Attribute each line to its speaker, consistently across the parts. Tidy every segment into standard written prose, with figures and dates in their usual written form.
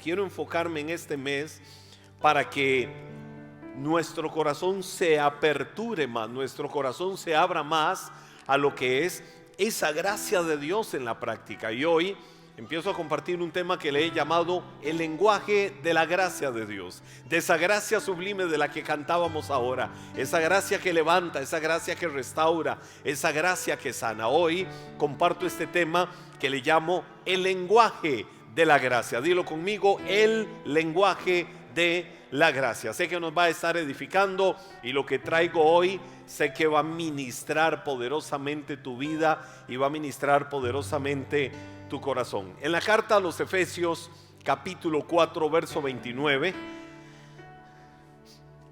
Speaker 1: Quiero enfocarme en este mes para que nuestro corazón se aperture más, nuestro corazón se abra más a lo que es esa gracia de Dios en la práctica. Y hoy empiezo a compartir un tema que le he llamado el lenguaje de la gracia de Dios, de esa gracia sublime de la que cantábamos ahora, esa gracia que levanta, esa gracia que restaura, esa gracia que sana. Hoy comparto este tema que le llamo el lenguaje de la gracia. Dilo conmigo: el lenguaje de la gracia. Sé que nos va a estar edificando y lo que traigo hoy sé que va a ministrar poderosamente tu vida y va a ministrar poderosamente tu corazón. En la carta a los Efesios capítulo 4 verso 29,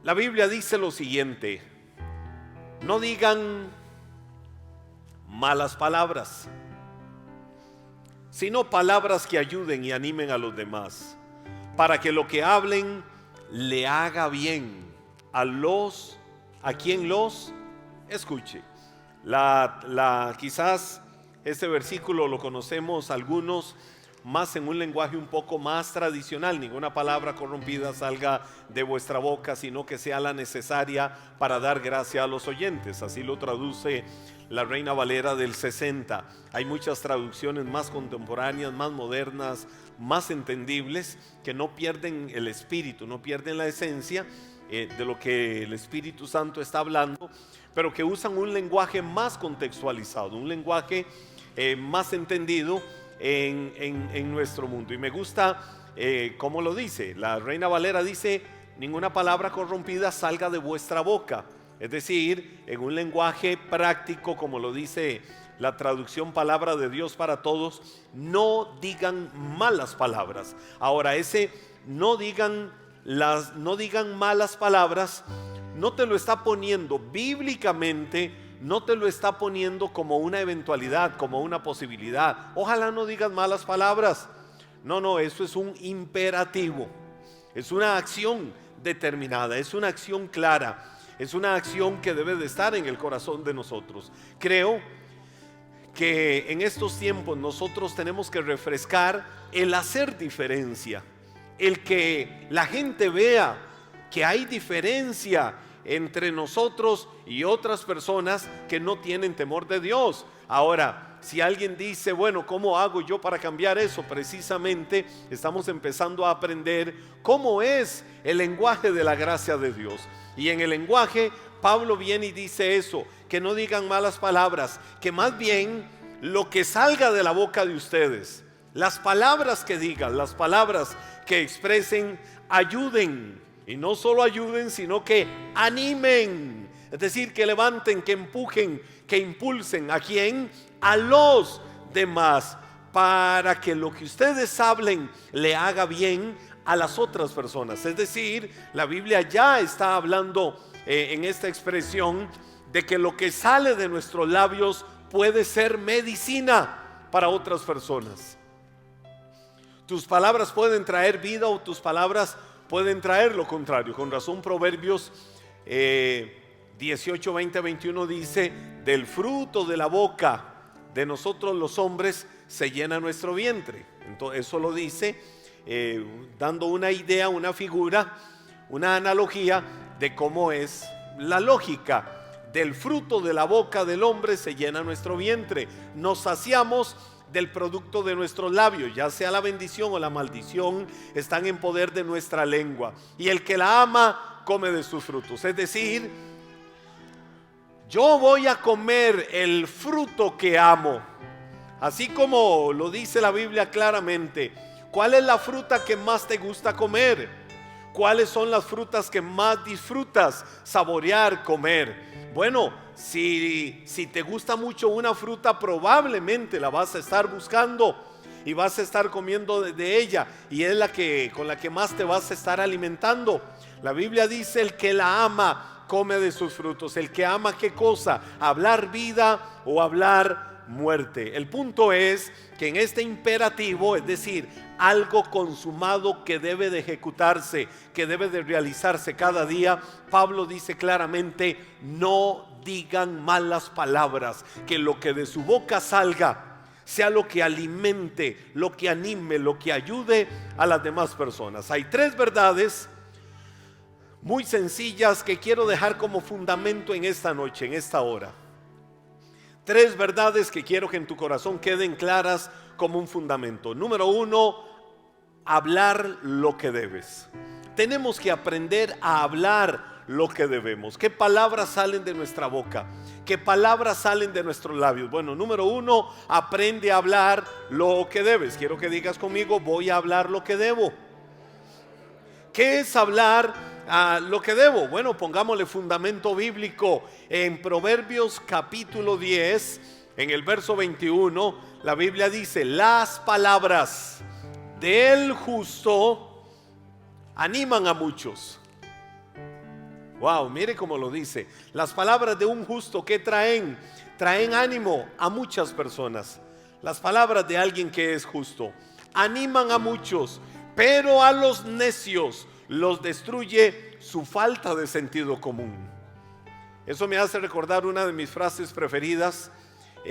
Speaker 1: la Biblia dice lo siguiente: no digan malas palabras, sino palabras que ayuden y animen a los demás, para que lo que hablen le haga bien a quien los escuche. Quizás este versículo lo conocemos algunos más en un lenguaje un poco más tradicional: ninguna palabra corrompida salga de vuestra boca, sino que sea la necesaria para dar gracia a los oyentes. Así lo traduce la Reina Valera del 60. Hay muchas traducciones más contemporáneas, más modernas, más entendibles, que no pierden el espíritu, no pierden la esencia de lo que el Espíritu Santo está hablando, pero que usan un lenguaje más contextualizado, un lenguaje más entendido en nuestro mundo. Y me gusta cómo lo dice. La Reina Valera dice: ninguna palabra corrompida salga de vuestra boca. Es decir, en un lenguaje práctico, como lo dice la traducción Palabra de Dios para Todos, no digan malas palabras. Ahora, ese no digan malas palabras no te lo está poniendo bíblicamente, no te lo está poniendo como una eventualidad, como una posibilidad. Ojalá no digas malas palabras. No, eso es un imperativo, es una acción determinada, es una acción clara. Es una acción que debe de estar en el corazón de nosotros. Creo que en estos tiempos nosotros tenemos que refrescar el hacer diferencia, el que la gente vea que hay diferencia entre nosotros y otras personas que no tienen temor de Dios. Ahora, si alguien dice: bueno, ¿cómo hago yo para cambiar eso? Precisamente estamos empezando a aprender cómo es el lenguaje de la gracia de Dios. Y en el lenguaje, Pablo viene y dice eso: que no digan malas palabras, que más bien lo que salga de la boca de ustedes, las palabras que digan, las palabras que expresen, ayuden. Y no solo ayuden, sino que animen. Es decir, que levanten, que empujen, que impulsen. ¿A quién? A los demás, para que lo que ustedes hablen le haga bien a las otras personas. Es decir, la Biblia ya está hablando en esta expresión de que lo que sale de nuestros labios puede ser medicina para otras personas. Tus palabras pueden traer vida o tus palabras pueden traer lo contrario. Con razón Proverbios 18, 20, 21 dice: del fruto de la boca de nosotros los hombres se llena nuestro vientre. Entonces eso lo dice dando una idea, una figura, una analogía de cómo es la lógica. Del fruto de la boca del hombre se llena nuestro vientre. Nos saciamos del producto de nuestros labios, ya sea la bendición o la maldición, están en poder de nuestra lengua. Y el que la ama come de sus frutos. Es decir, yo voy a comer el fruto que amo, así como lo dice la Biblia claramente. ¿Cuál es la fruta que más te gusta comer? ¿Cuáles son las frutas que más disfrutas saborear, comer? Bueno, si te gusta mucho una fruta, probablemente la vas a estar buscando y vas a estar comiendo de ella, y es con la que más te vas a estar alimentando. La Biblia dice: el que la ama come de sus frutos. El que ama, ¿qué cosa? Hablar vida o hablar muerte. El punto es que en este imperativo, es decir, algo consumado que debe de ejecutarse, que debe de realizarse cada día, Pablo dice claramente: no digan malas palabras, que lo que de su boca salga sea lo que alimente, lo que anime, lo que ayude a las demás personas. Hay tres verdades muy sencillas que quiero dejar como fundamento en esta noche, en esta hora. Tres verdades que quiero que en tu corazón queden claras como un fundamento. Número uno, hablar lo que debes. Tenemos que aprender a hablar lo que debemos. ¿Qué palabras salen de nuestra boca? ¿Qué palabras salen de nuestros labios? Bueno, número uno, aprende a hablar lo que debes. Quiero que digas conmigo, voy a hablar lo que debo. ¿Qué es hablar lo que debo? Bueno, pongámosle fundamento bíblico. En Proverbios capítulo 10, en el verso 21, la Biblia dice: las palabras del justo animan a muchos. Wow, mire cómo lo dice. Las palabras de un justo, ¿qué traen? Traen ánimo a muchas personas. Las palabras de alguien que es justo animan a muchos, pero a los necios los destruye su falta de sentido común. Eso me hace recordar una de mis frases preferidas,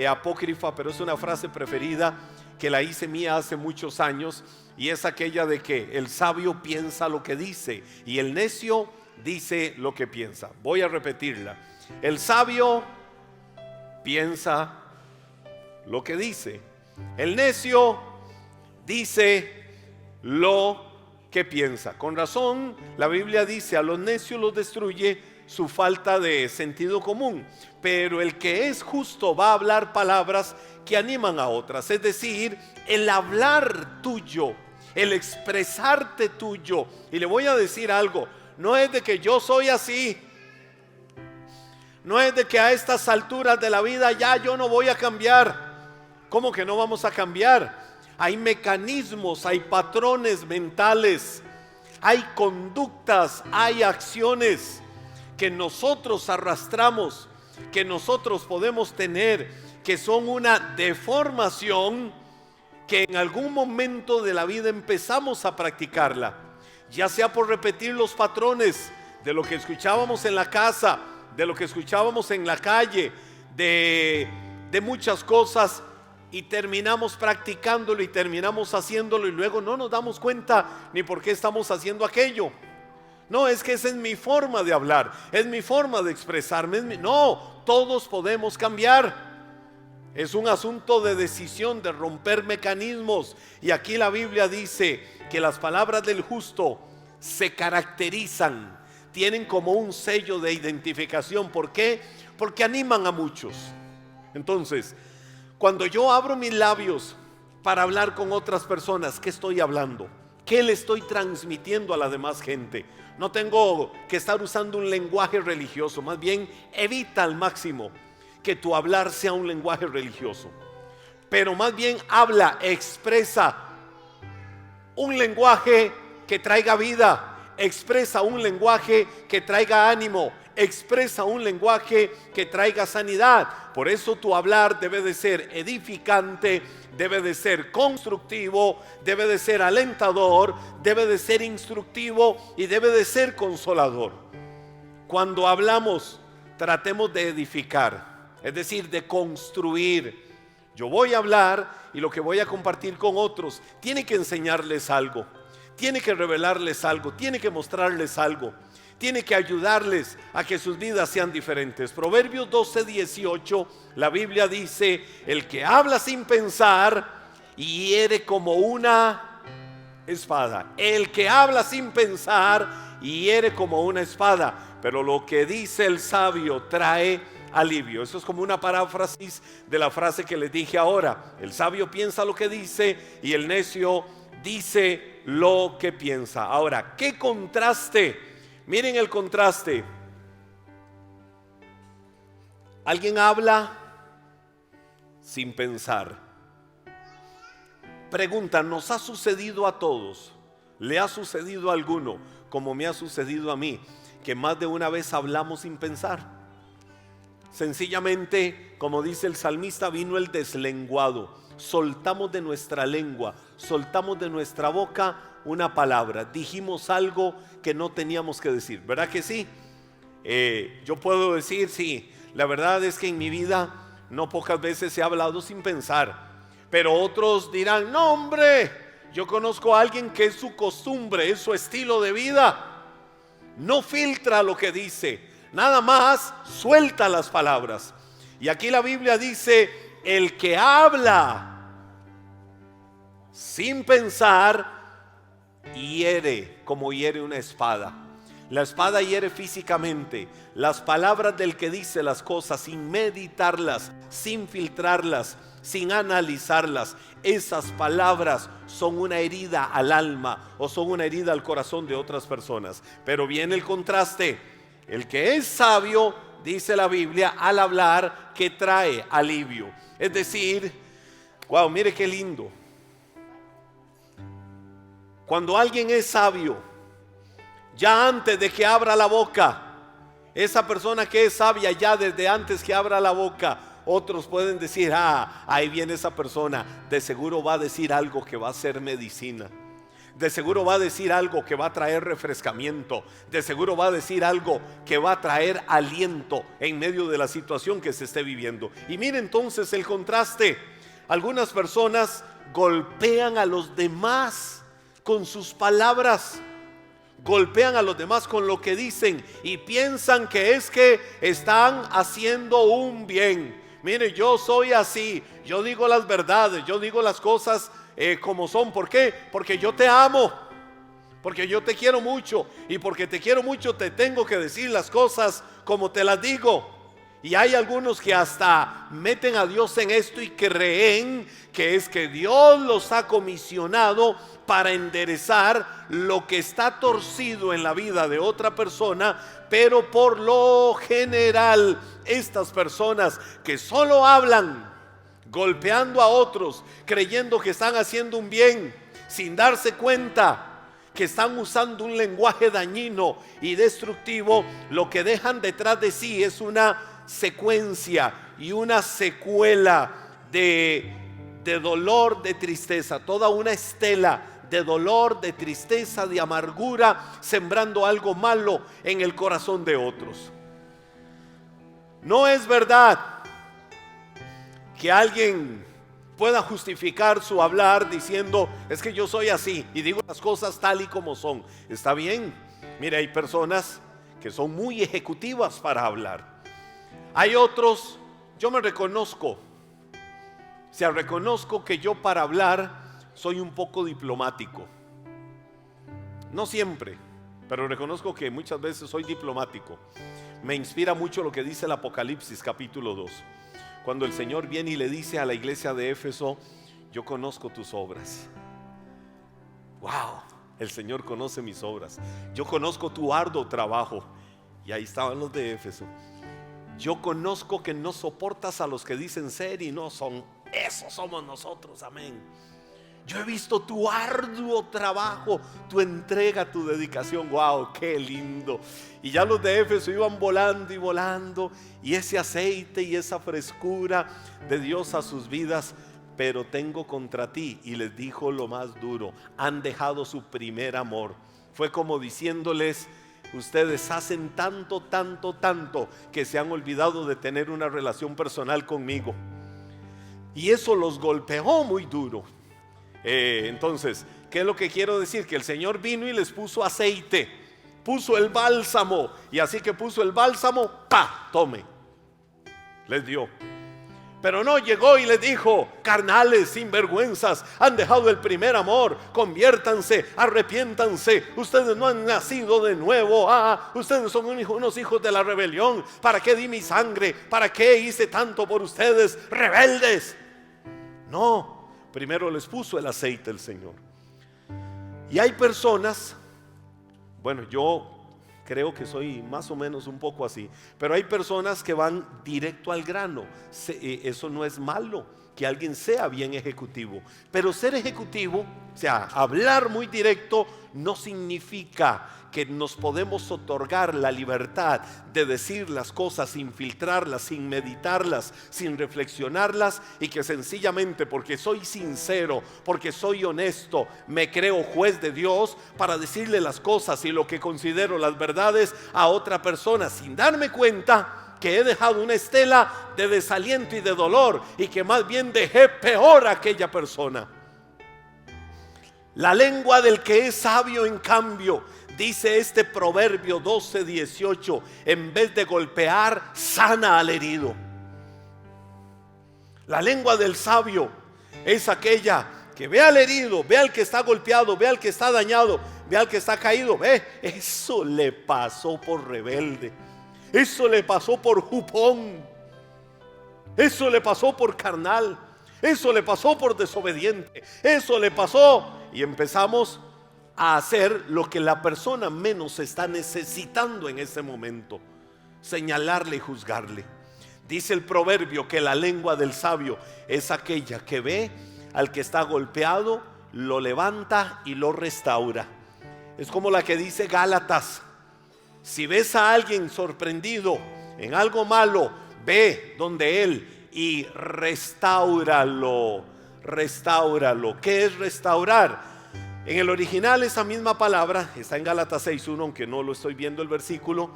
Speaker 1: apócrifa, pero es una frase preferida que la hice mía hace muchos años, y es aquella de que el sabio piensa lo que dice y el necio dice lo que piensa. Voy a repetirla. El sabio piensa lo que dice, el necio dice lo que piensa. Con razón, la Biblia dice: a los necios los destruye su falta de sentido común, pero el que es justo va a hablar palabras que animan a otras. Es decir, el hablar tuyo, el expresarte tuyo. Y le voy a decir algo: no es de que yo soy así, no es de que a estas alturas de la vida ya yo no voy a cambiar. ¿Cómo que no vamos a cambiar? Hay mecanismos, hay patrones mentales, hay conductas, hay acciones que nosotros arrastramos, que nosotros podemos tener, que son una deformación, que en algún momento de la vida empezamos a practicarla, ya sea por repetir los patrones de lo que escuchábamos en la casa, de lo que escuchábamos en la calle, de muchas cosas, y terminamos practicándolo y terminamos haciéndolo, y luego no nos damos cuenta ni por qué estamos haciendo aquello. No, es que esa es mi forma de hablar, es mi forma de expresarme. No, todos podemos cambiar. Es un asunto de decisión, de romper mecanismos. Y aquí la Biblia dice que las palabras del justo se caracterizan, tienen como un sello de identificación. ¿Por qué? Porque animan a muchos. Entonces, cuando yo abro mis labios para hablar con otras personas, ¿qué estoy hablando? ¿Qué le estoy transmitiendo a la demás gente? No tengo que estar usando un lenguaje religioso. Más bien, evita al máximo que tu hablar sea un lenguaje religioso. Pero más bien habla, expresa un lenguaje que traiga vida. Expresa un lenguaje que traiga ánimo. Expresa un lenguaje que traiga sanidad. Por eso tu hablar debe de ser edificante, debe de ser constructivo, debe de ser alentador, debe de ser instructivo y debe de ser consolador. Cuando hablamos, tratemos de edificar, es decir, de construir. Yo voy a hablar y lo que voy a compartir con otros tiene que enseñarles algo, tiene que revelarles algo, tiene que mostrarles algo, tiene que ayudarles a que sus vidas sean diferentes. Proverbios 12:18, la Biblia dice: el que habla sin pensar hiere como una espada. El que habla sin pensar hiere como una espada, pero lo que dice el sabio trae alivio. Eso es como una paráfrasis de la frase que les dije ahora. El sabio piensa lo que dice y el necio dice lo que piensa. Ahora, ¿qué contraste? Miren el contraste. Alguien habla sin pensar. Pregunta, ¿nos ha sucedido a todos? ¿Le ha sucedido a alguno, como me ha sucedido a mí, que más de una vez hablamos sin pensar? Sencillamente, como dice el salmista, vino el deslenguado. Soltamos de nuestra lengua, soltamos de nuestra boca una palabra, dijimos algo que no teníamos que decir, ¿verdad que sí? Yo puedo decir, sí, la verdad es que en mi vida no pocas veces he hablado sin pensar, Pero otros dirán, no hombre, yo conozco a alguien que es su costumbre, es su estilo de vida. No filtra lo que dice, nada más suelta las palabras. Y aquí la Biblia dice, el que habla sin pensar, hiere como hiere una espada. La espada hiere físicamente. Las palabras del que dice las cosas sin meditarlas, sin filtrarlas, sin analizarlas, esas palabras son una herida al alma o son una herida al corazón de otras personas. Pero viene el contraste. El que es sabio, dice la Biblia, al hablar, que trae alivio. Es decir, wow, mire qué lindo. Cuando alguien es sabio, ya antes de que abra la boca, esa persona que es sabia, ya desde antes que abra la boca, otros pueden decir, ahí viene esa persona, de seguro va a decir algo que va a ser medicina. De seguro va a decir algo que va a traer refrescamiento. De seguro va a decir algo que va a traer aliento en medio de la situación que se esté viviendo. Y mire entonces el contraste. Algunas personas golpean a los demás con sus palabras. Golpean a los demás con lo que dicen y piensan que es que están haciendo un bien. Mire, yo soy así, yo digo las verdades, yo digo las cosas como son. ¿Por qué? Porque yo te amo, porque yo te quiero mucho, y porque te quiero mucho te tengo que decir las cosas como te las digo. Y hay algunos que hasta meten a Dios en esto y creen que es que Dios los ha comisionado para enderezar lo que está torcido en la vida de otra persona. Pero por lo general, estas personas que solo hablan golpeando a otros, creyendo que están haciendo un bien, sin darse cuenta que están usando un lenguaje dañino y destructivo, lo que dejan detrás de sí es una secuencia y una secuela de dolor, de tristeza, toda una estela de dolor, de tristeza, de amargura, sembrando algo malo en el corazón de otros. No es verdad que alguien pueda justificar su hablar diciendo, es que yo soy así y digo las cosas tal y como son. Está bien. Mire, hay personas que son muy ejecutivas para hablar. Hay otros, yo me reconozco, o sea, reconozco que yo para hablar soy un poco diplomático. No siempre, pero reconozco que muchas veces soy diplomático. Me inspira mucho lo que dice el Apocalipsis capítulo 2. Cuando el Señor viene y le dice a la iglesia de Éfeso, yo conozco tus obras. Wow, el Señor conoce mis obras. Yo conozco tu arduo trabajo. Y ahí estaban los de Éfeso. Yo conozco que no soportas a los que dicen ser y no son. Esos somos nosotros, amén. Yo he visto tu arduo trabajo, tu entrega, tu dedicación. Wow, qué lindo. Y ya los de Éfeso iban volando y volando, y ese aceite y esa frescura de Dios a sus vidas. Pero tengo contra ti, y les dijo lo más duro, han dejado su primer amor. Fue como diciéndoles, ustedes hacen tanto, tanto, tanto, que se han olvidado de tener una relación personal conmigo. Y eso los golpeó muy duro. Entonces, ¿qué es lo que quiero decir? Que el Señor vino y les puso aceite, puso el bálsamo, y así que puso el bálsamo, ¡pa! Tome, les dio. Pero no llegó y les dijo, carnales, sinvergüenzas, han dejado el primer amor, conviértanse, arrepiéntanse, ustedes no han nacido de nuevo, ustedes son unos hijos de la rebelión. ¿Para qué di mi sangre? ¿Para qué hice tanto por ustedes, rebeldes? No. Primero les puso el aceite el Señor. Y hay personas, bueno, yo creo que soy más o menos un poco así, pero hay personas que van directo al grano. Eso no es malo, que alguien sea bien ejecutivo, pero ser ejecutivo, o sea, hablar muy directo, no significa que nos podemos otorgar la libertad de decir las cosas sin filtrarlas, sin meditarlas, sin reflexionarlas, y que sencillamente porque soy sincero, porque soy honesto, me creo juez de Dios para decirle las cosas y lo que considero las verdades a otra persona, sin darme cuenta que he dejado una estela de desaliento y de dolor, y que más bien dejé peor a aquella persona. La lengua del que es sabio, en cambio, dice este Proverbio 12:18, en vez de golpear, sana al herido. La lengua del sabio es aquella que ve al herido, ve al que está golpeado, ve al que está dañado, ve al que está caído. Eso le pasó por rebelde, eso le pasó por jupón, eso le pasó por carnal, eso le pasó por desobediente, eso le pasó. Y empezamos a hacer lo que la persona menos está necesitando en ese momento: señalarle y juzgarle. Dice el proverbio que la lengua del sabio es aquella que ve al que está golpeado, lo levanta y lo restaura. Es como la que dice Gálatas: si ves a alguien sorprendido en algo malo, ve donde él y restáuralo. Restáuralo. ¿Qué es restaurar? En el original esa misma palabra está en Gálatas 6:1, aunque no lo estoy viendo el versículo.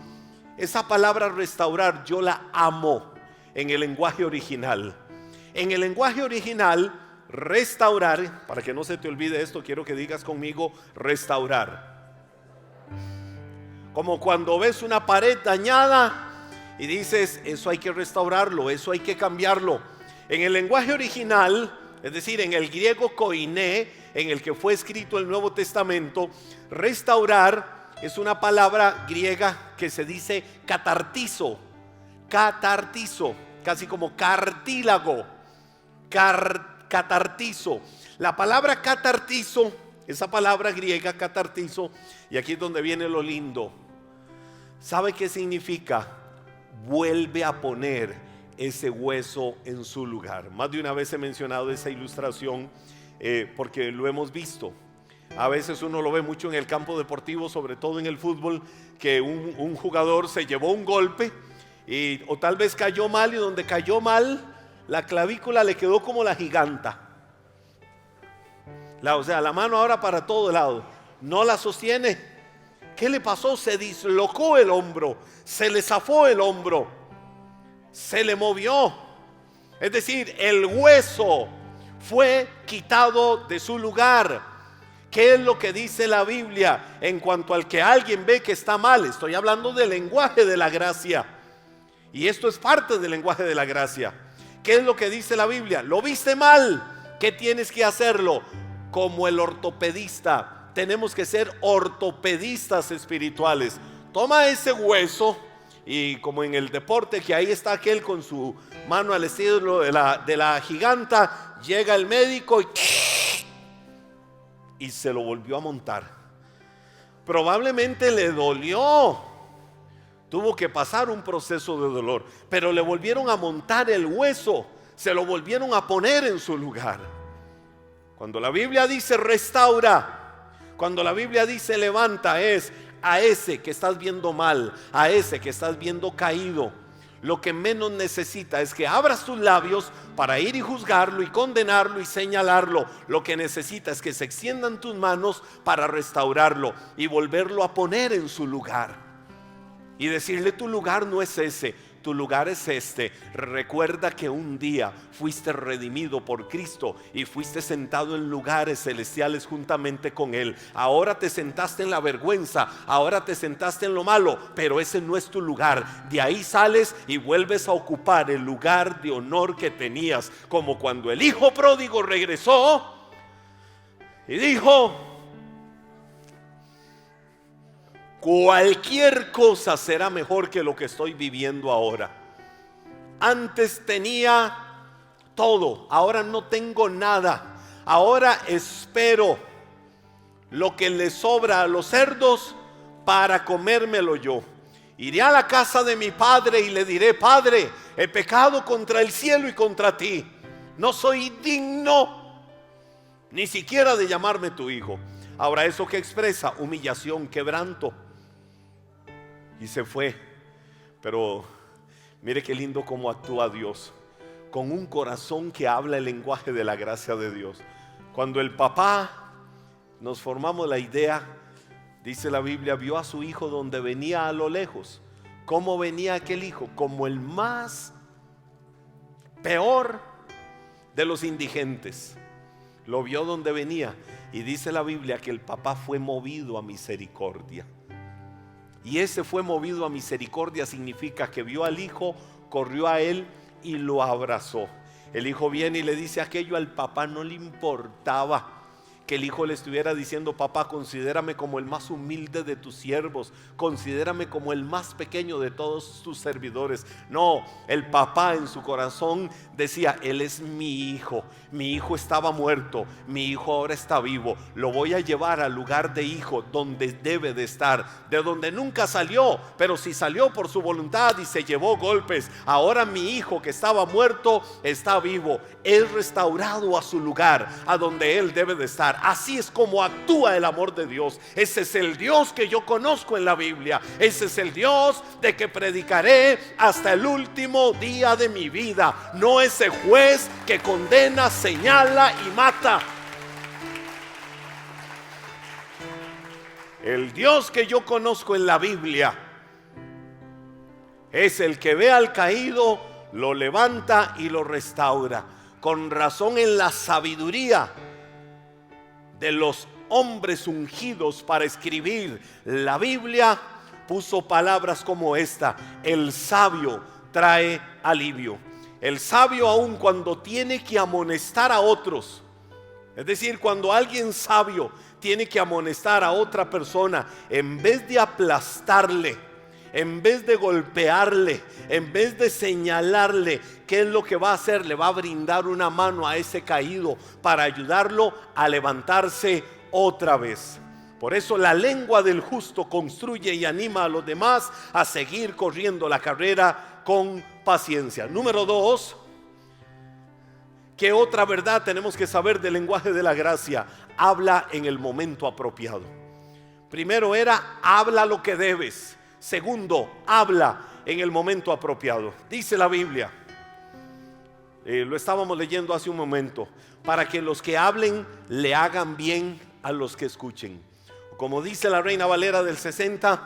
Speaker 1: Esa palabra restaurar yo la amo en el lenguaje original. En el lenguaje original, restaurar, para que no se te olvide esto, quiero que digas conmigo: restaurar. Como cuando ves una pared dañada y dices: eso hay que restaurarlo, eso hay que cambiarlo. En el lenguaje original, es decir, en el griego koiné, en el que fue escrito el Nuevo Testamento, restaurar es una palabra griega que se dice catartizo. Catartizo, casi como cartílago. Catartizo. La palabra catartizo, esa palabra griega catartizo, y aquí es donde viene lo lindo. ¿Sabe qué significa? Vuelve a poner ese hueso en su lugar. Más de una vez he mencionado esa ilustración porque lo hemos visto. A veces uno lo ve mucho en el campo deportivo, sobre todo en el fútbol, que un jugador se llevó un golpe o tal vez cayó mal, y donde cayó mal, la clavícula le quedó como la giganta. O sea, la mano ahora para todo lado, no la sostiene. ¿Qué le pasó? Se dislocó el hombro, se le zafó el hombro, se le movió. Es decir, el hueso fue quitado de su lugar. ¿Qué es lo que dice la Biblia en cuanto al que alguien ve que está mal? Estoy hablando del lenguaje de la gracia, y esto es parte del lenguaje de la gracia. ¿Qué es lo que dice la Biblia? Lo viste mal, ¿qué tienes que hacerlo? Como el ortopedista, tenemos que ser ortopedistas espirituales. Toma ese hueso, y como en el deporte, que ahí está aquel con su mano al estilo de la giganta, llega el médico y se lo volvió a montar. Probablemente le dolió, tuvo que pasar un proceso de dolor, pero le volvieron a montar el hueso, se lo volvieron a poner en su lugar. Cuando la Biblia dice restaura, cuando la Biblia dice levanta, es a ese que estás viendo mal, a ese que estás viendo caído. Lo que menos necesita es que abras tus labios para ir y juzgarlo y condenarlo y señalarlo. Lo que necesita es que se extiendan tus manos para restaurarlo y volverlo a poner en su lugar, y decirle: tu lugar no es ese, tu lugar es este. Recuerda que un día fuiste redimido por Cristo y fuiste sentado en lugares celestiales juntamente con Él. Ahora te sentaste en la vergüenza, ahora te sentaste en lo malo, pero ese no es tu lugar. De ahí sales y vuelves a ocupar el lugar de honor que tenías, como cuando el hijo pródigo regresó y dijo: cualquier cosa será mejor que lo que estoy viviendo ahora. Antes tenía todo, ahora no tengo nada. Ahora espero lo que le sobra a los cerdos para comérmelo yo. Iré a la casa de mi padre y le diré: Padre, he pecado contra el cielo y contra ti. No soy digno ni siquiera de llamarme tu hijo. Ahora, ¿eso qué expresa? Humillación, quebranto. Y se fue. Pero mire qué lindo cómo actúa Dios, con un corazón que habla el lenguaje de la gracia de Dios. Cuando el papá, nos formamos la idea, dice la Biblia, vio a su hijo donde venía a lo lejos, ¿Cómo venía aquel hijo? Como el más peor de los indigentes. Lo vio donde venía, y dice la Biblia que el papá fue movido a misericordia. Y ese fue movido a misericordia significa que vio al hijo, corrió a él y lo abrazó. El hijo viene y le dice aquello, al papá no le importaba que el hijo le estuviera diciendo: papá, considérame como el más humilde de tus siervos, considérame como el más pequeño de todos tus servidores. No, el papá en su corazón decía: él es mi hijo estaba muerto, mi hijo ahora está vivo, lo voy a llevar al lugar de hijo donde debe de estar, de donde nunca salió, pero si salió por su voluntad y se llevó golpes, ahora mi hijo que estaba muerto está vivo, es restaurado a su lugar, a donde él debe de estar. Así es como actúa el amor de Dios. Ese es el Dios que yo conozco en la Biblia. Ese es el Dios de que predicaré hasta el último día de mi vida. No ese juez que condena, señala y mata. El Dios que yo conozco en la Biblia es el que ve al caído, lo levanta y lo restaura. Con razón, en la sabiduría de los hombres ungidos para escribir la Biblia, puso palabras como esta: el sabio trae alivio. El sabio, aun cuando tiene que amonestar a otros, es decir, cuando alguien sabio tiene que amonestar a otra persona, en vez de aplastarle, en vez de golpearle, en vez de señalarle, ¿qué es lo que va a hacer? Le va a brindar una mano a ese caído para ayudarlo a levantarse otra vez. Por eso la lengua del justo construye y anima a los demás a seguir corriendo la carrera con paciencia. Número 2, ¿qué otra verdad tenemos que saber del lenguaje de la gracia? Habla en el momento apropiado. Primero era: habla lo que debes. Segundo, habla en el momento apropiado. Dice la Biblia, lo estábamos leyendo hace un momento, para que los que hablen le hagan bien a los que escuchen. Como dice la Reina Valera del 60,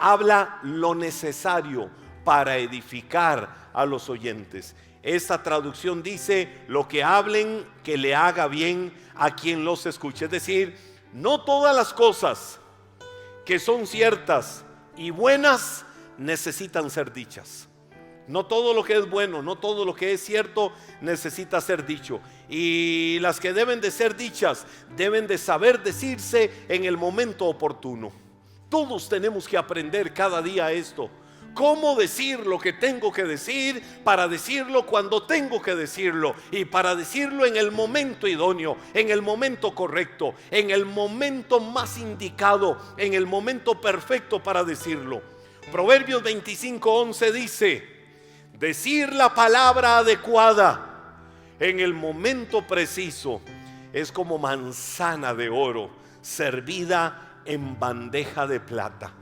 Speaker 1: habla lo necesario para edificar a los oyentes. Esta traducción dice: lo que hablen, que le haga bien a quien los escuche. Es decir, no todas las cosas que son ciertas y buenas necesitan ser dichas. No todo lo que es bueno, no todo lo que es cierto necesita ser dicho. Y las que deben de ser dichas deben de saber decirse en el momento oportuno. Todos tenemos que aprender cada día esto: cómo decir lo que tengo que decir, para decirlo cuando tengo que decirlo, y para decirlo en el momento idóneo, en el momento correcto, en el momento más indicado, en el momento perfecto para decirlo. Proverbios 25:11 dice: decir la palabra adecuada en el momento preciso es como manzana de oro servida en bandeja de plata.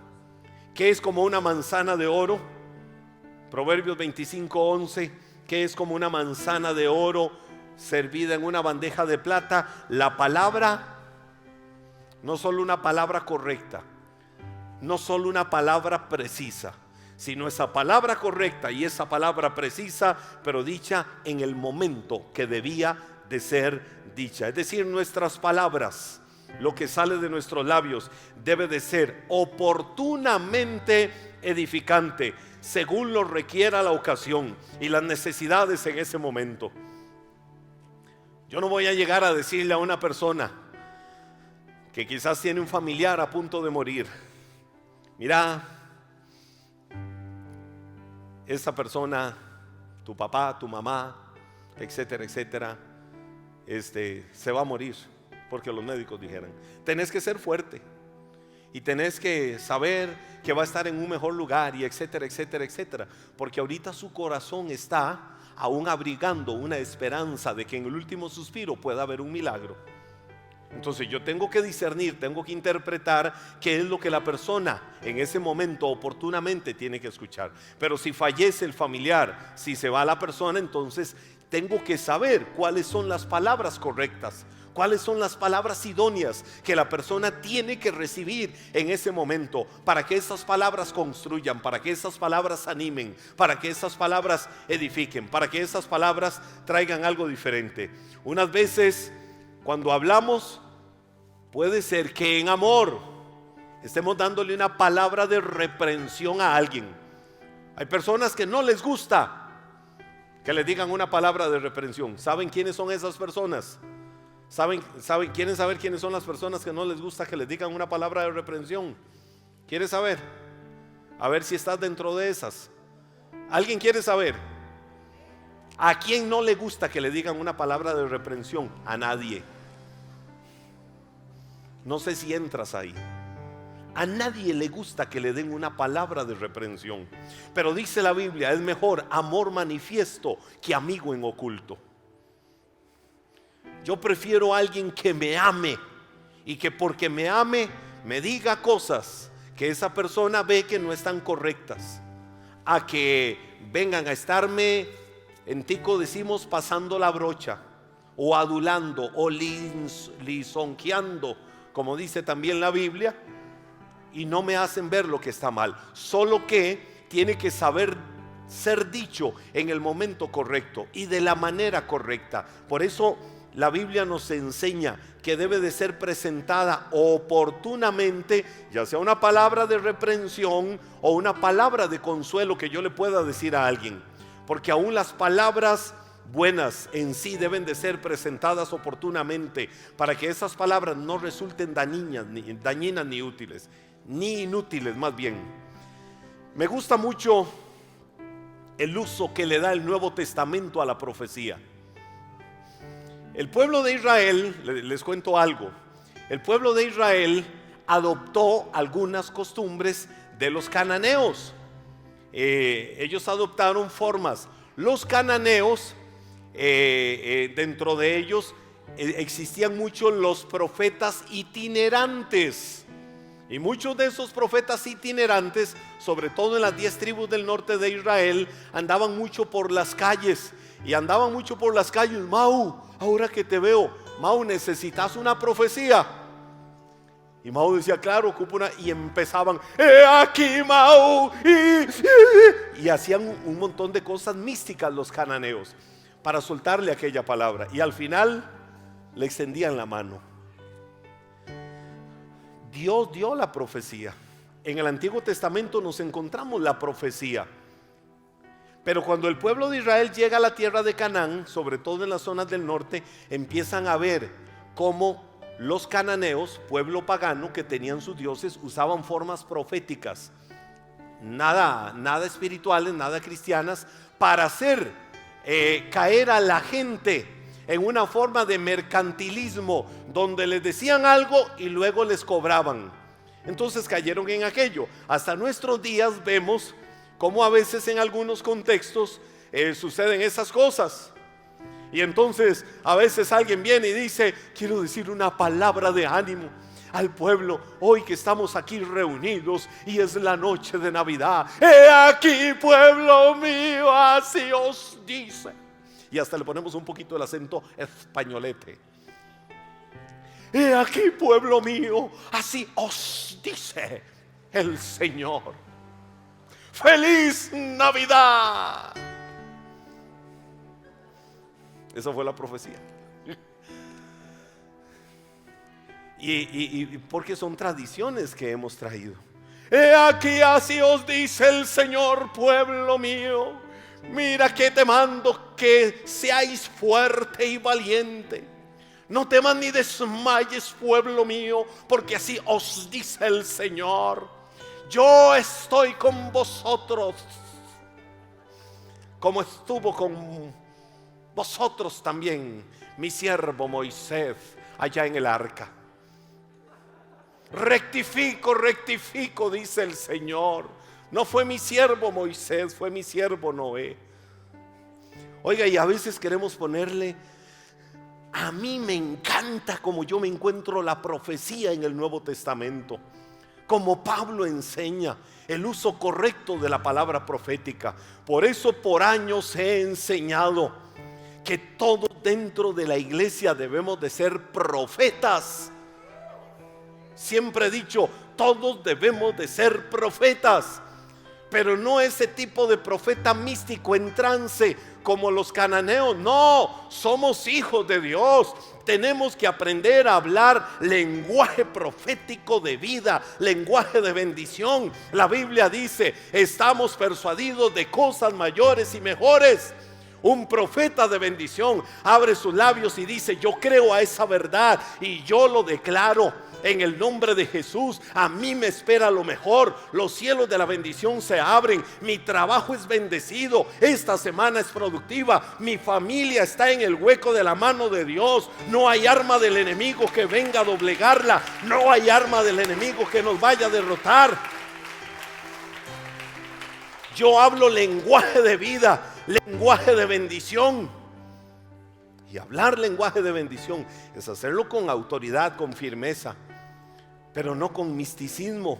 Speaker 1: ¿Qué es como una manzana de oro? Proverbios 25:11. ¿Qué es como una manzana de oro servida en una bandeja de plata? La palabra, no solo una palabra correcta, no solo una palabra precisa, sino esa palabra correcta y esa palabra precisa, pero dicha en el momento que debía de ser dicha. Es decir, nuestras palabras, lo que sale de nuestros labios, debe de ser oportunamente edificante, según lo requiera la ocasión y las necesidades en ese momento. Yo no voy a llegar a decirle a una persona que quizás tiene un familiar a punto de morir: mira, esa persona, tu papá, tu mamá, etcétera, etcétera, se va a morir, porque los médicos dijeron. Tenés que ser fuerte y tenés que saber que va a estar en un mejor lugar, y etcétera, etcétera, etcétera, porque ahorita su corazón está aún abrigando una esperanza de que en el último suspiro pueda haber un milagro. Entonces yo tengo que discernir, tengo que interpretar qué es lo que la persona en ese momento oportunamente tiene que escuchar. Pero si fallece el familiar, si se va la persona, entonces tengo que saber cuáles son las palabras correctas, ¿Cuáles son las palabras idóneas que la persona tiene que recibir en ese momento para que esas palabras construyan, para que esas palabras animen, para que esas palabras edifiquen, para que esas palabras traigan algo diferente? Unas veces cuando hablamos puede ser que en amor estemos dándole una palabra de reprensión a alguien. Hay personas que no les gusta que les digan una palabra de reprensión. ¿Saben quiénes son esas personas? ¿Quieren saber quiénes son las personas que no les gusta que les digan una palabra de reprensión? ¿Quieres saber? A ver si estás dentro de esas. ¿Alguien quiere saber? ¿A quién no le gusta que le digan una palabra de reprensión? A nadie. No sé si entras ahí. A nadie le gusta que le den una palabra de reprensión. Pero dice la Biblia, es mejor amor manifiesto que amigo en oculto. Yo prefiero a alguien que me ame y que porque me ame me diga cosas que esa persona ve que no están correctas, a que vengan a estarme, en tico decimos, pasando la brocha, o adulando, o lisonjeando, como dice también la Biblia, y no me hacen ver lo que está mal. Solo que tiene que saber ser dicho en el momento correcto y de la manera correcta. Por eso la Biblia nos enseña que debe de ser presentada oportunamente, ya sea una palabra de reprensión o una palabra de consuelo que yo le pueda decir a alguien. Porque aún las palabras buenas en sí deben de ser presentadas oportunamente para que esas palabras no resulten dañinas ni útiles, ni inútiles más bien. Me gusta mucho el uso que le da el Nuevo Testamento a la profecía. El pueblo de Israel, les cuento algo, el pueblo de Israel adoptó algunas costumbres de los cananeos. Ellos adoptaron formas. Los cananeos, dentro de ellos existían muchos los profetas itinerantes. Y muchos de esos profetas itinerantes, sobre todo en las 10 tribus del norte de Israel, andaban mucho por las calles. Y andaban mucho por las calles. Mau, ahora que te veo, Mau, necesitas una profecía. Y Mau decía, claro, ocupo una. Y empezaban, aquí Mau. Y hacían un montón de cosas místicas los cananeos para soltarle aquella palabra. Y al final le extendían la mano. Dios dio la profecía. En el Antiguo Testamento nos encontramos la profecía. Pero cuando el pueblo de Israel llega a la tierra de Canaán, sobre todo en las zonas del norte, empiezan a ver cómo los cananeos, pueblo pagano que tenían sus dioses, usaban formas proféticas, nada espirituales, nada cristianas, para hacer caer a la gente en una forma de mercantilismo, donde les decían algo y luego les cobraban. Entonces cayeron en aquello. Hasta nuestros días vemos cómo a veces en algunos contextos suceden esas cosas. Y entonces a veces alguien viene y dice, quiero decir una palabra de ánimo al pueblo hoy que estamos aquí reunidos y es la noche de Navidad. He aquí, pueblo mío, así os dice. Y hasta le ponemos un poquito el acento españolete. He aquí, pueblo mío, así os dice el Señor. ¡Feliz Navidad! Esa fue la profecía. Y porque son tradiciones que hemos traído. He aquí, así os dice el Señor, pueblo mío. Mira que te mando que seáis fuerte y valiente. No temas ni desmayes, pueblo mío, porque así os dice el Señor. Yo estoy con vosotros, como estuvo con vosotros también mi siervo Moisés allá en el arca. Rectifico, dice el Señor. No fue mi siervo Moisés, fue mi siervo Noé. Oiga, y a veces queremos ponerle, a mí me encanta como yo me encuentro la profecía en el Nuevo Testamento. Como Pablo enseña el uso correcto de la palabra profética. Por eso por años he enseñado que todos todos dentro de la iglesia debemos de ser profetas. Siempre he dicho, todos debemos de ser profetas, pero no ese tipo de profeta místico en trance como los cananeos. No, somos hijos de Dios. Tenemos que aprender a hablar lenguaje profético de vida, lenguaje de bendición. La Biblia dice, estamos persuadidos de cosas mayores y mejores. Un profeta de bendición abre sus labios y dice, yo creo a esa verdad y yo lo declaro en el nombre de Jesús. A mí me espera lo mejor. Los cielos de la bendición se abren. Mi trabajo es bendecido. Esta semana es productiva. Mi familia está en el hueco de la mano de Dios. No hay arma del enemigo que venga a doblegarla. No hay arma del enemigo que nos vaya a derrotar. Yo hablo lenguaje de vida, lenguaje de bendición. Y hablar lenguaje de bendición es hacerlo con autoridad, con firmeza, pero no con misticismo.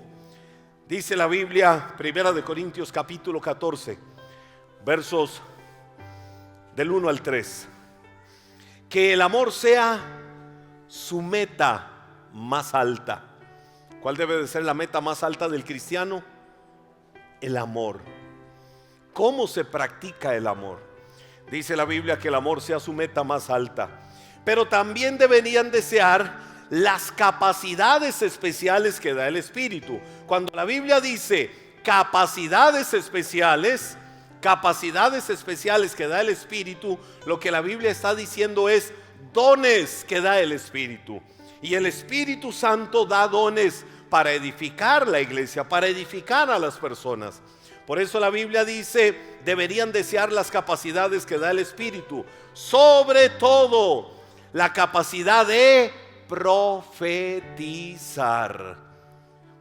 Speaker 1: Dice la Biblia, 1 Corintios capítulo 14, versos del 1 al 3, que el amor sea su meta más alta. ¿Cuál debe de ser la meta más alta del cristiano? El amor. ¿Cómo se practica el amor? Dice la Biblia que el amor sea su meta más alta, pero también deberían desear las capacidades especiales que da el Espíritu. Cuando la Biblia dice capacidades especiales que da el Espíritu, lo que la Biblia está diciendo es dones que da el Espíritu. Y el Espíritu Santo da dones para edificar la iglesia, para edificar a las personas. Por eso la Biblia dice, deberían desear las capacidades que da el Espíritu, sobre todo la capacidad de profetizar.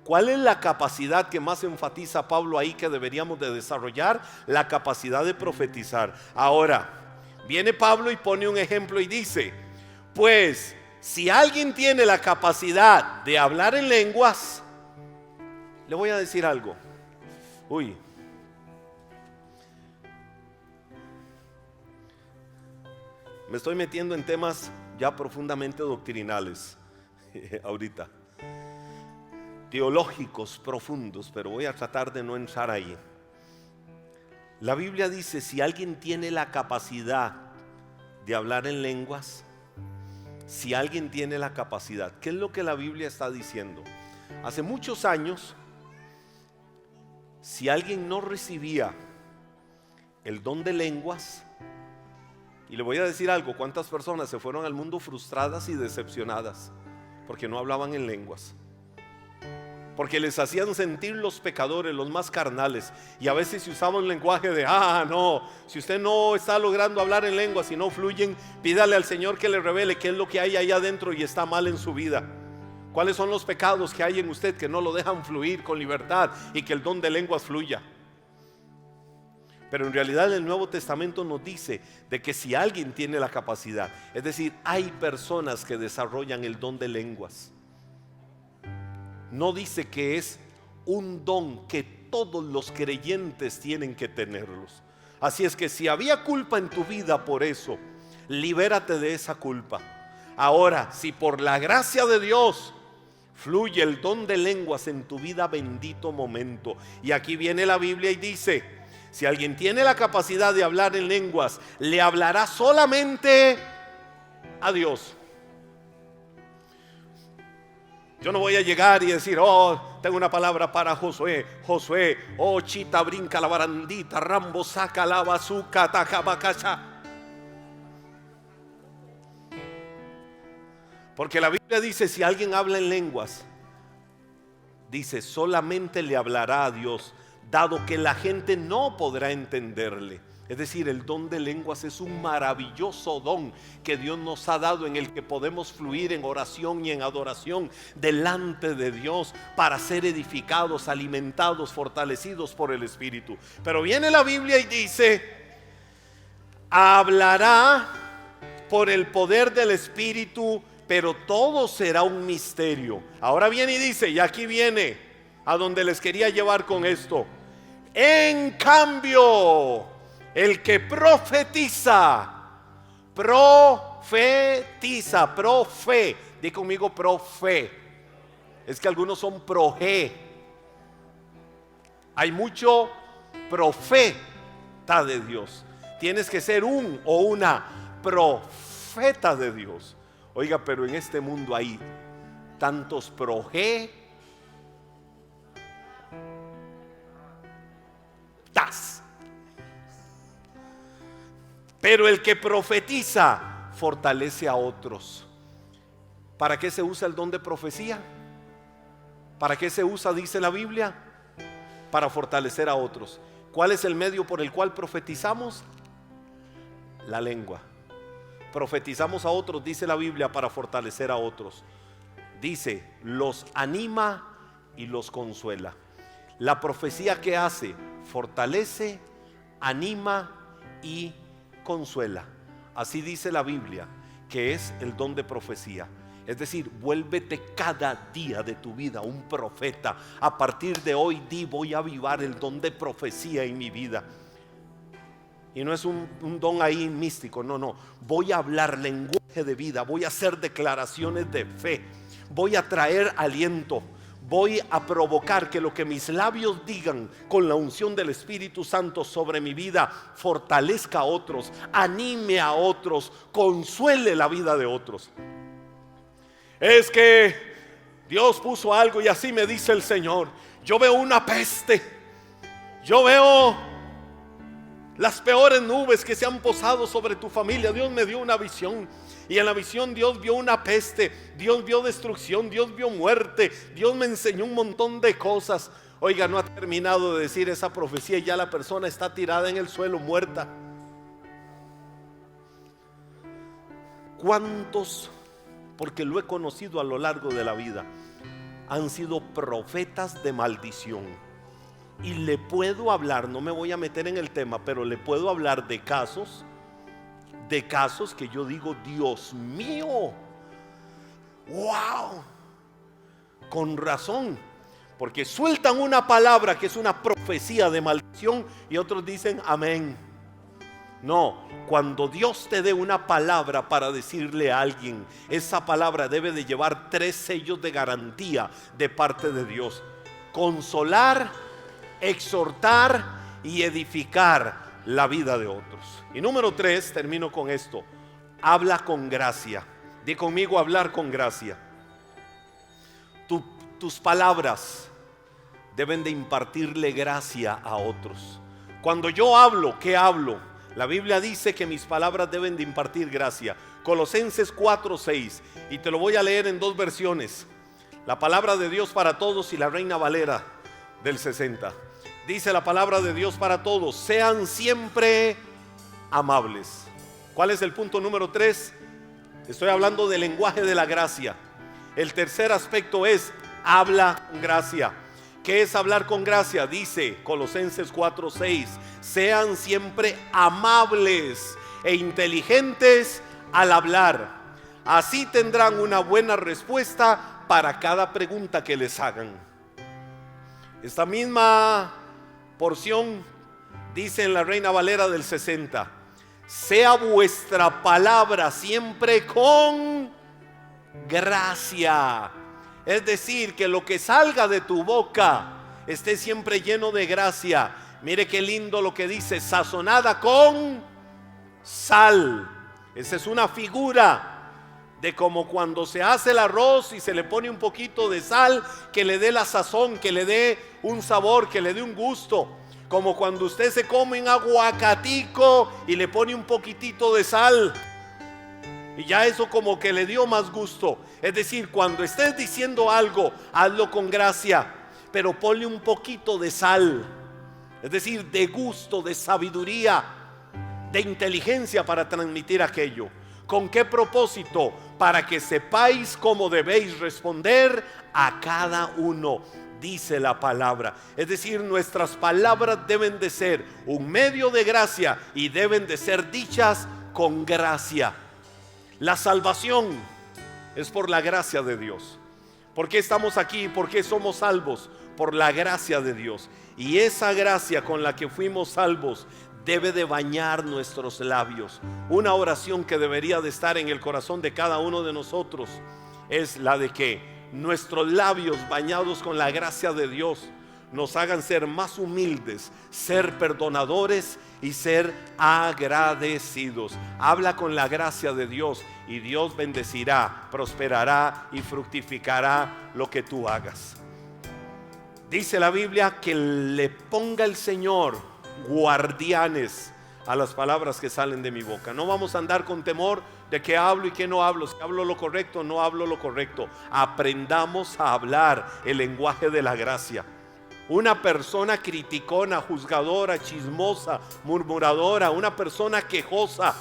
Speaker 1: ¿Cuál es la capacidad que más enfatiza Pablo ahí que deberíamos de desarrollar? La capacidad de profetizar. Ahora, viene Pablo y pone un ejemplo y dice, pues si alguien tiene la capacidad de hablar en lenguas, le voy a decir algo. Me estoy metiendo en temas ya profundamente doctrinales ahorita, teológicos profundos, pero voy a tratar de no entrar ahí. La Biblia dice, si alguien tiene la capacidad de hablar en lenguas, si alguien tiene la capacidad, ¿qué es lo que la Biblia está diciendo? Hace muchos años, si alguien no recibía el don de lenguas, y le voy a decir algo, ¿cuántas personas se fueron al mundo frustradas y decepcionadas? Porque no hablaban en lenguas. Porque les hacían sentir los pecadores, los más carnales. Y a veces se usaba un lenguaje de, no, si usted no está logrando hablar en lenguas y no fluyen, pídale al Señor que le revele qué es lo que hay allá adentro y está mal en su vida. ¿Cuáles son los pecados que hay en usted que no lo dejan fluir con libertad y que el don de lenguas fluya? Pero en realidad el Nuevo Testamento nos dice de que si alguien tiene la capacidad, es decir, hay personas que desarrollan el don de lenguas. No dice que es un don que todos los creyentes tienen que tenerlos. Así es que si había culpa en tu vida por eso, libérate de esa culpa. Ahora, si por la gracia de Dios fluye el don de lenguas en tu vida, bendito momento. Y aquí viene la Biblia y dice, si alguien tiene la capacidad de hablar en lenguas, le hablará solamente a Dios. Yo no voy a llegar y decir, tengo una palabra para Josué, chita brinca la barandita, Rambo saca la bazuca, tajabacacha. Porque la Biblia dice, si alguien habla en lenguas, dice, solamente le hablará a Dios, dado que la gente no podrá entenderle. Es decir, el don de lenguas es un maravilloso don que Dios nos ha dado, en el que podemos fluir en oración y en adoración delante de Dios para ser edificados, alimentados, fortalecidos por el Espíritu. Pero viene la Biblia y dice, hablará por el poder del Espíritu, pero todo será un misterio. Ahora viene y dice, y aquí viene a donde les quería llevar con esto. En cambio, el que profetiza profetiza, profe. Di conmigo profe. Es que algunos son proje. Hay mucho profeta de Dios. Tienes que ser un o una profeta de Dios. Oiga, pero en este mundo hay tantos projetas. Pero el que profetiza fortalece a otros. ¿Para qué se usa el don de profecía? ¿Para qué se usa, dice la Biblia? Para fortalecer a otros. ¿Cuál es el medio por el cual profetizamos? La lengua. Profetizamos a otros, dice la Biblia, para fortalecer a otros. Dice, los anima y los consuela. La profecía, ¿qué hace? Fortalece, anima y consuela. Así dice la Biblia, que es el don de profecía. Es decir, vuélvete cada día de tu vida un profeta. A partir de hoy voy a avivar el don de profecía en mi vida. Y no es un don ahí místico, no. Voy a hablar lenguaje de vida, voy a hacer declaraciones de fe, voy a traer aliento, voy a provocar que lo que mis labios digan con la unción del Espíritu Santo sobre mi vida fortalezca a otros, anime a otros, consuele la vida de otros. Es que Dios puso algo y así me dice el Señor. Yo veo una peste, yo veo las peores nubes que se han posado sobre tu familia. Dios me dio una visión y en la visión Dios vio una peste, Dios vio destrucción, Dios vio muerte, Dios me enseñó un montón de cosas. Oiga, no ha terminado de decir esa profecía y ya la persona está tirada en el suelo muerta. ¿Cuántos? Porque lo he conocido a lo largo de la vida, han sido profetas de maldición. Y le puedo hablar, no me voy a meter en el tema, pero le puedo hablar de casos que yo digo, Dios mío, wow, con razón, porque sueltan una palabra que es una profecía de maldición y otros dicen amén. No, cuando Dios te dé una palabra para decirle a alguien, esa palabra debe de llevar 3 sellos de garantía de parte de Dios: consolar, exhortar y edificar la vida de otros. Y número 3, termino con esto: habla con gracia. Di conmigo, hablar con gracia. Tus palabras deben de impartirle gracia a otros. Cuando yo hablo, ¿qué hablo? La Biblia dice que mis palabras deben de impartir gracia. Colosenses 4:6, y te lo voy a leer en 2 versiones: la palabra de Dios para todos y la Reina Valera del 60. Dice la palabra de Dios para todos: sean siempre amables. ¿Cuál es el punto número 3? Estoy hablando del lenguaje de la gracia. El tercer aspecto es: habla con gracia. ¿Qué es hablar con gracia? Dice Colosenses 4:6: sean siempre amables e inteligentes al hablar. Así tendrán una buena respuesta para cada pregunta que les hagan. Esta misma porción dice en la Reina Valera del 60: sea vuestra palabra siempre con gracia. Es decir, que lo que salga de tu boca esté siempre lleno de gracia. Mire qué lindo lo que dice: sazonada con sal. Esa es una figura de como cuando se hace el arroz y se le pone un poquito de sal, que le dé la sazón, que le dé un sabor, que le dé un gusto. Como cuando usted se come un aguacatico y le pone un poquitito de sal, y ya eso como que le dio más gusto. Es decir, cuando estés diciendo algo, hazlo con gracia, pero ponle un poquito de sal. Es decir, de gusto, de sabiduría, de inteligencia para transmitir aquello. ¿Con qué propósito? Para que sepáis cómo debéis responder a cada uno, dice la palabra. Es decir, nuestras palabras deben de ser un medio de gracia y deben de ser dichas con gracia. La salvación es por la gracia de Dios. ¿Por qué estamos aquí? ¿Por qué somos salvos? Por la gracia de Dios. Y esa gracia con la que fuimos salvos debe de bañar nuestros labios. Una oración que debería de estar en el corazón de cada uno de nosotros es la de que nuestros labios, bañados con la gracia de Dios, nos hagan ser más humildes, ser perdonadores y ser agradecidos. Habla con la gracia de Dios y Dios bendecirá, prosperará y fructificará lo que tú hagas. Dice la Biblia que le ponga el Señor guardianes a las palabras que salen de mi boca. No vamos a andar con temor de qué hablo y qué no hablo, si hablo lo correcto o no hablo lo correcto. Aprendamos a hablar el lenguaje de la gracia. Una persona criticona, juzgadora, chismosa, murmuradora, una persona quejosa,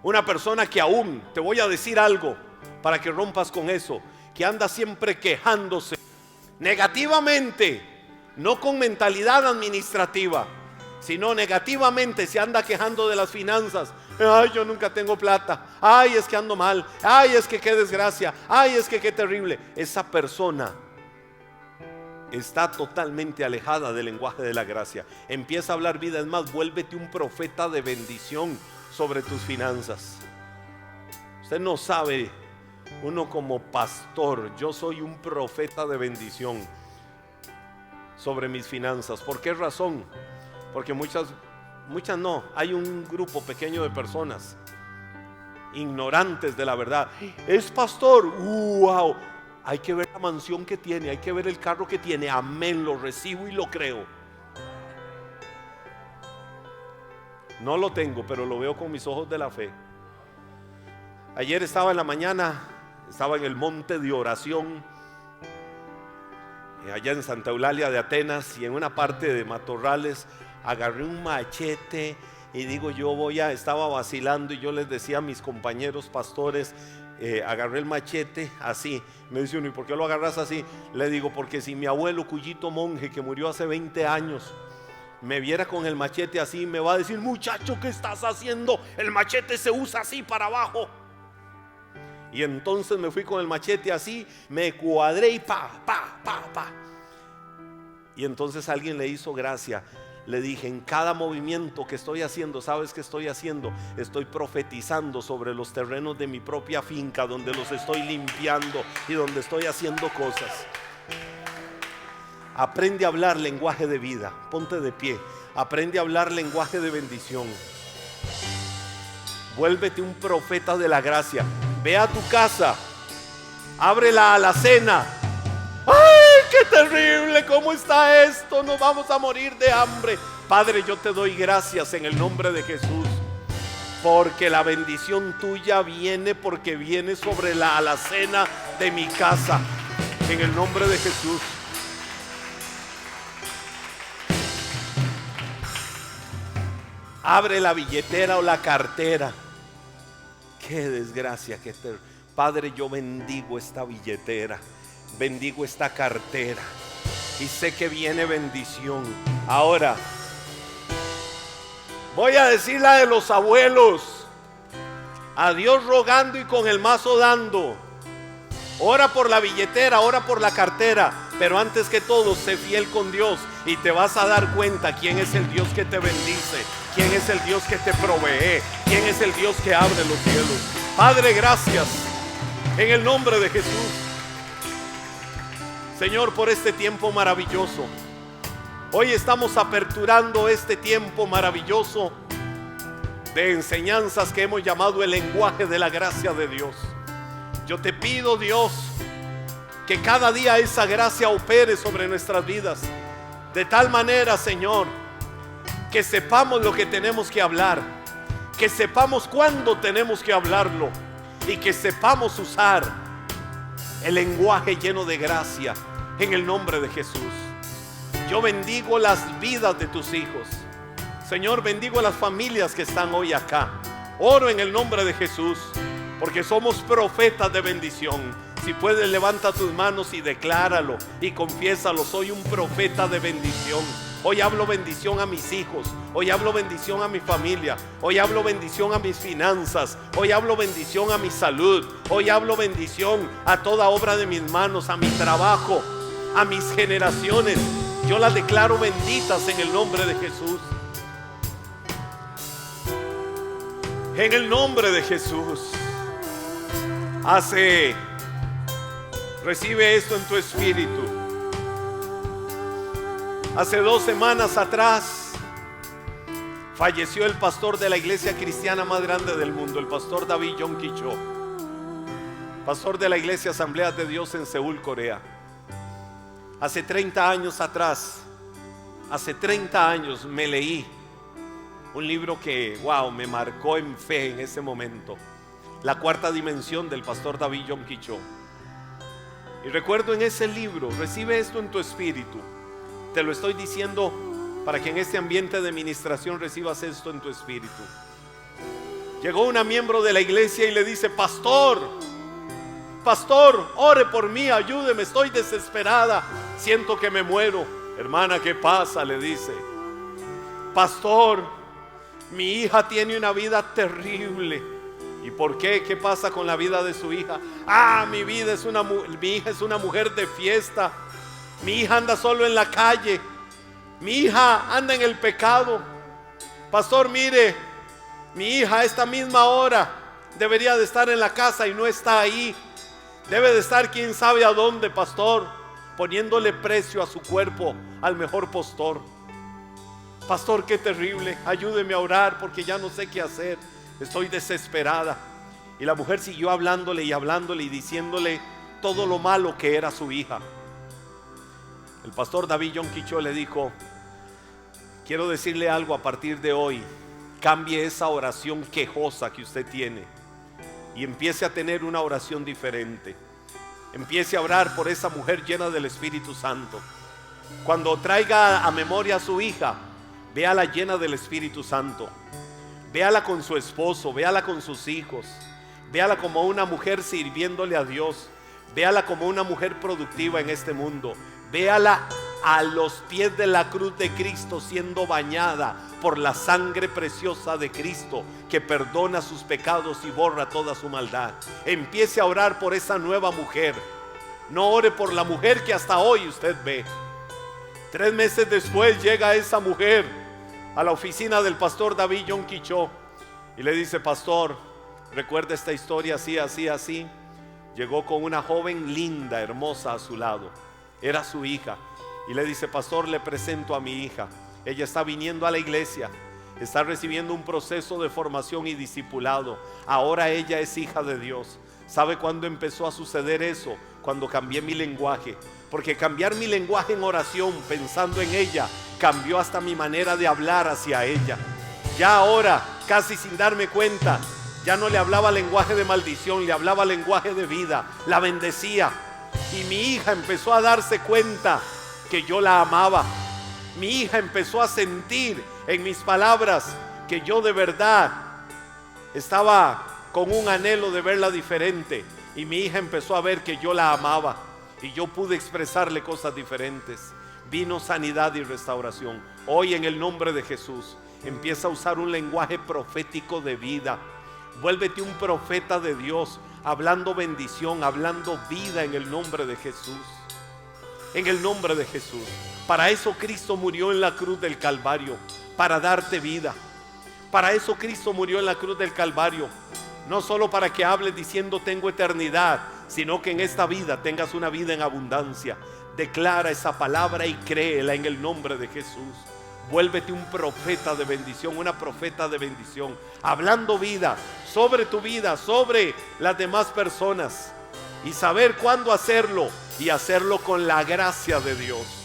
Speaker 1: una persona que aún, te voy a decir algo para que rompas con eso, que anda siempre quejándose negativamente, no con mentalidad administrativa, sino negativamente se anda quejando de las finanzas. Ay, yo nunca tengo plata. Ay, es que ando mal. Ay, es que qué desgracia. Ay, es que qué terrible. Esa persona está totalmente alejada del lenguaje de la gracia. Empieza a hablar vida. Es más, vuélvete un profeta de bendición sobre tus finanzas. Usted no sabe, uno como pastor, yo soy un profeta de bendición sobre mis finanzas. ¿Por qué razón? Porque muchas no, hay un grupo pequeño de personas ignorantes de la verdad. Es pastor, wow, hay que ver la mansión que tiene, hay que ver el carro que tiene. Amén, lo recibo y lo creo. No lo tengo, pero lo veo con mis ojos de la fe. Ayer estaba en la mañana, estaba en el monte de oración allá en Santa Eulalia de Atenas, y en una parte de matorrales agarré un machete y digo estaba vacilando, y yo les decía a mis compañeros pastores, agarré el machete así. Me dice uno, ¿y por qué lo agarras así? Le digo, porque si mi abuelo Cuyito Monje, que murió hace 20 años, me viera con el machete así, me va a decir, muchacho, ¿qué estás haciendo? El machete se usa así para abajo. Y entonces me fui con el machete así, me cuadré y pa. Y entonces alguien le hizo gracia. Le dije, en cada movimiento que estoy haciendo, ¿sabes qué estoy haciendo? Estoy profetizando sobre los terrenos de mi propia finca, donde los estoy limpiando y donde estoy haciendo cosas. Aprende a hablar lenguaje de vida. Ponte de pie. Aprende a hablar lenguaje de bendición. Vuélvete un profeta de la gracia. Ve a tu casa, abre la alacena. ¡Ay, qué terrible! ¿Cómo está esto? Nos vamos a morir de hambre. Padre, yo te doy gracias en el nombre de Jesús, porque la bendición tuya viene, porque viene sobre la alacena de mi casa, en el nombre de Jesús. Abre la billetera o la cartera. Qué desgracia, Padre, yo bendigo esta billetera, bendigo esta cartera, y sé que viene bendición. Ahora voy a decir la de los abuelos: a Dios rogando y con el mazo dando. Ora por la billetera, ora por la cartera, pero antes que todo, sé fiel con Dios y te vas a dar cuenta quién es el Dios que te bendice, quién es el Dios que te provee, quién es el Dios que abre los cielos. Padre, gracias en el nombre de Jesús, Señor, por este tiempo maravilloso. Hoy estamos aperturando este tiempo maravilloso de enseñanzas que hemos llamado el lenguaje de la gracia de Dios. Yo te pido, Dios, que cada día esa gracia opere sobre nuestras vidas, de tal manera, Señor, que sepamos lo que tenemos que hablar, que sepamos cuándo tenemos que hablarlo, y que sepamos usar el lenguaje lleno de gracia, en el nombre de Jesús. Yo bendigo las vidas de tus hijos, Señor. Bendigo a las familias que están hoy acá. Oro en el nombre de Jesús, porque somos profetas de bendición. Si puedes, levanta tus manos y decláralo y confiésalo: soy un profeta de bendición. Hoy hablo bendición a mis hijos, hoy hablo bendición a mi familia, hoy hablo bendición a mis finanzas, hoy hablo bendición a mi salud, hoy hablo bendición a toda obra de mis manos, a mi trabajo, a mis generaciones. Yo las declaro benditas en el nombre de Jesús. En el nombre de Jesús. Recibe esto en tu espíritu. Hace 2 semanas atrás falleció el pastor de la iglesia cristiana más grande del mundo, el pastor David Yonggi Cho, pastor de la iglesia Asamblea de Dios en Seúl, Corea. Hace 30 años atrás, hace 30 años me leí un libro que, wow, me marcó en fe en ese momento. La cuarta dimensión del pastor David Yonggi Cho. Y recuerdo en ese libro, recibe esto en tu espíritu. Te lo estoy diciendo para que en este ambiente de ministración recibas esto en tu espíritu. Llegó una miembro de la iglesia y le dice: pastor, ore por mí, ayúdeme, estoy desesperada, siento que me muero. Hermana, ¿qué pasa?, le dice. Pastor, mi hija tiene una vida terrible. ¿Y por qué? ¿Qué pasa con la vida de su hija? Mi hija es una mujer de fiesta. Mi hija anda solo en la calle. Mi hija anda en el pecado. Pastor, mire, mi hija a esta misma hora debería de estar en la casa y no está ahí. Debe de estar quién sabe a dónde, pastor, poniéndole precio a su cuerpo al mejor postor. Pastor, qué terrible, ayúdeme a orar porque ya no sé qué hacer. Estoy desesperada. Y la mujer siguió hablándole y diciéndole todo lo malo que era su hija. El pastor David Yonggi Cho le dijo: quiero decirle algo a partir de hoy. Cambie esa oración quejosa que usted tiene y empiece a tener una oración diferente. Empiece a orar por esa mujer llena del Espíritu Santo. Cuando traiga a memoria a su hija, véala llena del Espíritu Santo. Véala con su esposo, véala con sus hijos. Véala como una mujer sirviéndole a Dios. Véala como una mujer productiva en este mundo. Véala a los pies de la cruz de Cristo, siendo bañada por la sangre preciosa de Cristo, que perdona sus pecados y borra toda su maldad. Empiece a orar por esa nueva mujer. No ore por la mujer que hasta hoy usted ve. 3 meses después llega esa mujer a la oficina del pastor David Yonggi Cho y le dice: pastor, recuerda esta historia así, así, así. Llegó con una joven linda, hermosa a su lado. Era su hija. Y le dice: pastor, le presento a mi hija. Ella está viniendo a la iglesia, está recibiendo un proceso de formación y discipulado. Ahora ella es hija de Dios. ¿Sabe cuándo empezó a suceder eso? Cuando cambié mi lenguaje. Porque cambiar mi lenguaje en oración, pensando en ella, cambió hasta mi manera de hablar hacia ella. Ya ahora, casi sin darme cuenta, ya no le hablaba lenguaje de maldición, le hablaba lenguaje de vida. La bendecía. Y mi hija empezó a darse cuenta que yo la amaba. Mi hija empezó a sentir en mis palabras que yo de verdad estaba con un anhelo de verla diferente. Y mi hija empezó a ver que yo la amaba y yo pude expresarle cosas diferentes. Vino sanidad y restauración. Hoy, en el nombre de Jesús, empieza a usar un lenguaje profético de vida. Vuélvete un profeta de Dios, hablando bendición, hablando vida en el nombre de Jesús. En el nombre de Jesús. Para eso Cristo murió en la cruz del Calvario, para darte vida. Para eso Cristo murió en la cruz del Calvario. No solo para que hables diciendo tengo eternidad, sino que en esta vida tengas una vida en abundancia. Declara esa palabra y créela en el nombre de Jesús. Vuélvete un profeta de bendición, una profeta de bendición, hablando vida sobre tu vida, sobre las demás personas, y saber cuándo hacerlo, y hacerlo con la gracia de Dios.